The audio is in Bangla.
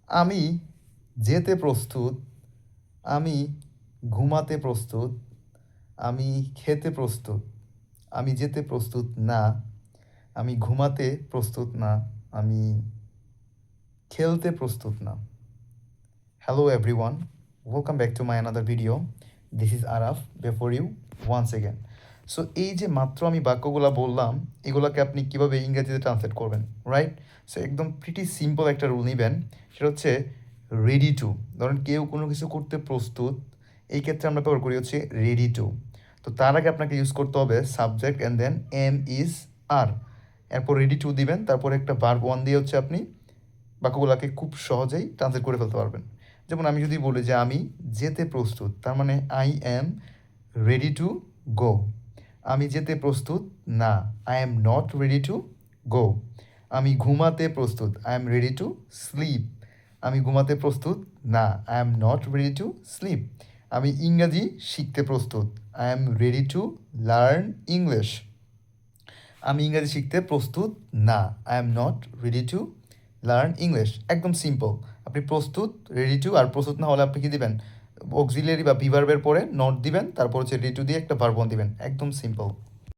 আমি যেতে প্রস্তুত, আমি ঘুমাতে প্রস্তুত, আমি খেতে প্রস্তুত, আমি যেতে প্রস্তুত না, আমি ঘুমাতে প্রস্তুত না, আমি খেলতে প্রস্তুত না। Hello everyone, welcome back to my another video. This is Araf before you once again. So এই যে মাত্র আমি বাক্যগুলো বললাম, এগুলোকে আপনি কিভাবে ইংরেজিতে ট্রান্সলেট করবেন, রাইট? সো একদম প্রিটি সিম্পল একটা রুল নেবেন, সেটা হচ্ছে রেডি টু। ধরেন কেউ কোনো কিছু করতে প্রস্তুত, এই ক্ষেত্রে আমরা ব্যবহার করি হচ্ছে রেডি টু। তো তার আগে আপনাকে ইউজ করতে হবে subject and then M is R, এরপর রেডি টু দিবেন, তারপর একটা ভার্ব ওয়ান দিয়ে হচ্ছে আপনি বাক্যগুলোকে খুব সহজেই ট্রান্সলেট করে ফেলতে পারবেন। যেমন আমি যদি বলি যে আমি যেতে প্রস্তুত, তার মানে I am ready to go. আমি যেতে প্রস্তুত না, I am not ready to go. আমি ঘুমাতে প্রস্তুত, I am ready to sleep. আমি ঘুমাতে প্রস্তুত না, I am not ready to sleep. আমি ইংরাজি শিখতে প্রস্তুত, I am ready to learn English. আমি ইংরাজি শিখতে প্রস্তুত না, I am not ready to learn English. একদম সিম্পল। আপনি প্রস্তুত, রেডি টু, আর প্রস্তুত না হলে আপনি কী দিবেন? অক্সিলিয়ারি বা ভিভার্বের পরে নট দিবেন, তারপর হচ্ছে রেডি টু দিয়ে একটা ভার্ব দিবেন। একদম সিম্পল।